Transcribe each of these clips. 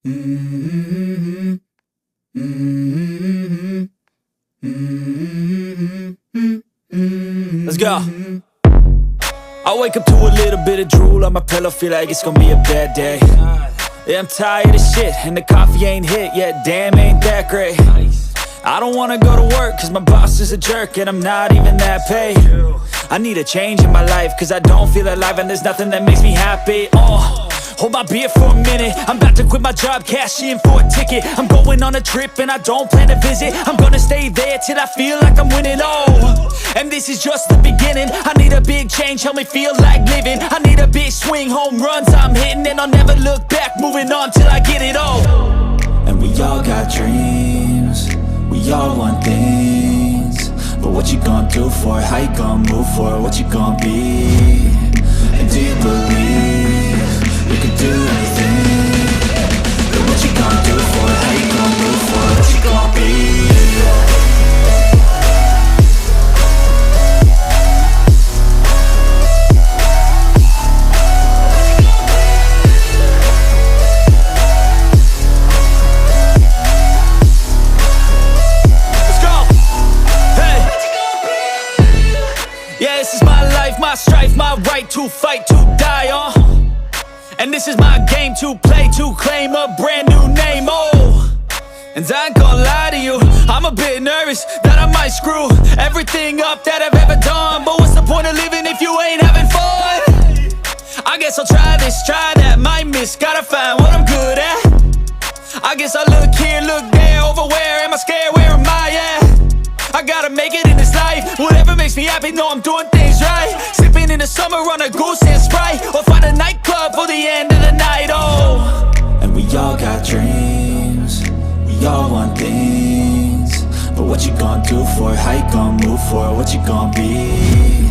Mm-hmm. Mm-hmm. Mm-hmm. Let's go. I wake up to a little bit of drool on my pillow, feel like it's gonna be a bad day. Yeah, I'm tired of shit, and the coffee ain't hit yet, damn, ain't that great. I don't wanna go to work, cause my boss is a jerk, and I'm not even that paid. I need a change in my life, cause I don't feel alive, and there's nothing that makes me happy. Hold my beer for a minute, I'm about to quit my job, cash in for a ticket. I'm going on a trip and I don't plan to visit. I'm gonna stay there till I feel like I'm winning, and this is just the beginning. I need a big change, help me feel like living. I need a big swing, home runs I'm hitting, and I'll never look back, moving on till I get it all. And we all got dreams, we all want things, but what you gonna do for it? How you gonna move for it? What you gonna be? And do you believe you can do anything? But what you gonna do for it? How you gonna move for it? What you gonna be? Let's go! Hey! Yeah, this is my life, my strife, my right to fight, to die, and this is my game to play, to claim a brand new name, and I ain't gonna lie to you, I'm a bit nervous that I might screw everything up that I've ever done. But what's the point of living if you ain't having fun? I guess I'll try this, try that, might miss, gotta find what I'm good at. I guess I look here, look there, over where am I scared, where am I at? I gotta make it in this life, whatever makes me happy, know I'm doing things right. Sipping in the summer on a Goose and Sprite, or find a nightclub for the end of the night, and we all got dreams, we all want things, but what you gonna do for it? How you gonna move for it? What you gonna be?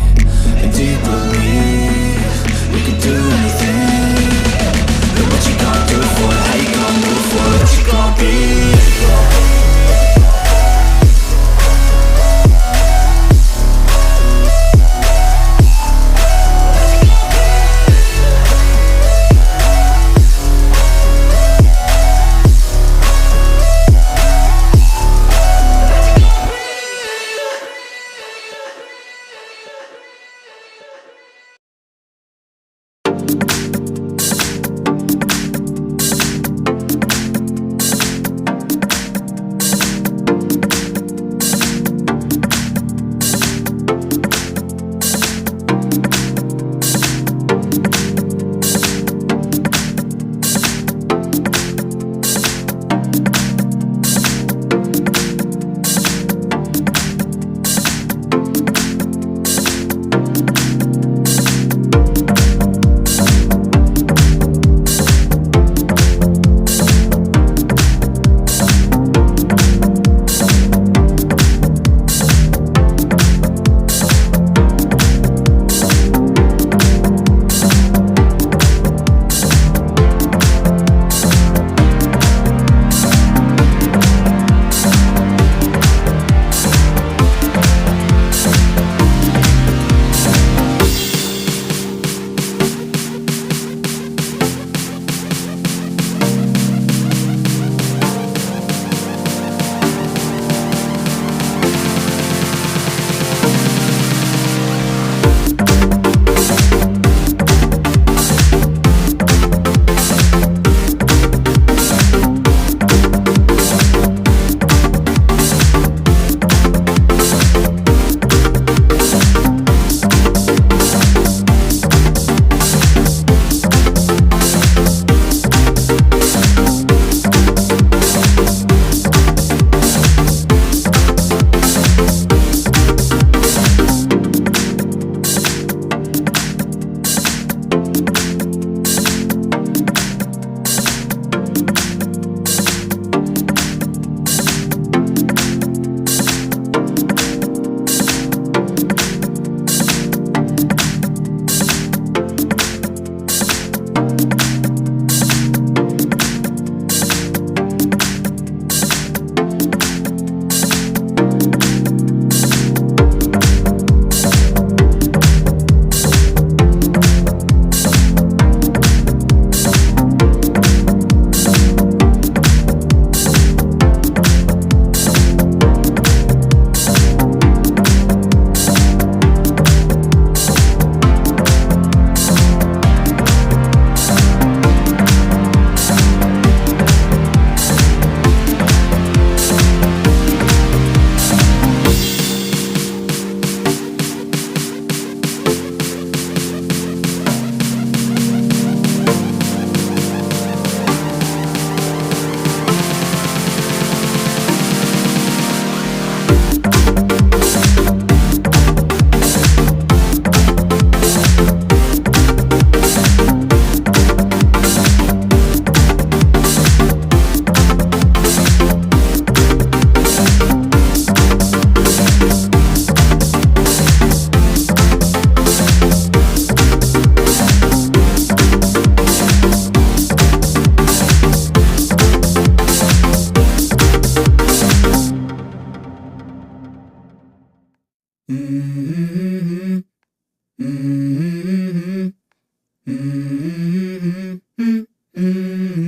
And do you believe you can do anything? But what you gonna do for it? How you gonna move for it? What you gonna be?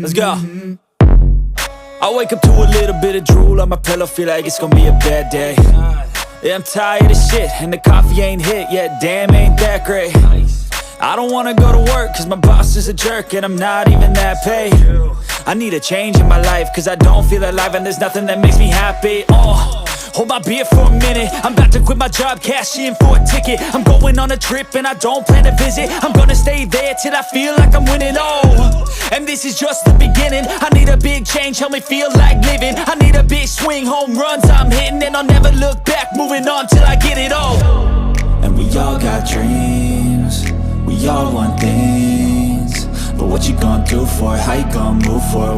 Let's go. I wake up to a little bit of drool on my pillow, feel like it's gonna be a bad day. Yeah, I'm tired of shit, and the coffee ain't hit yet, damn, ain't that great. I don't wanna go to work, cause my boss is a jerk, and I'm not even that paid. I need a change in my life, cause I don't feel alive, and there's nothing that makes me happy. Hold my beer for a minute, I'm about to quit my job, cash in for a ticket. I'm going on a trip and I don't plan to visit. I'm gonna stay there till I feel like I'm winning, and this is just the beginning. I need a big change, help me feel like living. I need a big swing, home runs I'm hitting, and I'll never look back, moving on till I get it all. And we all got dreams, we all want things, but what you gonna do for it? How you gonna move for it?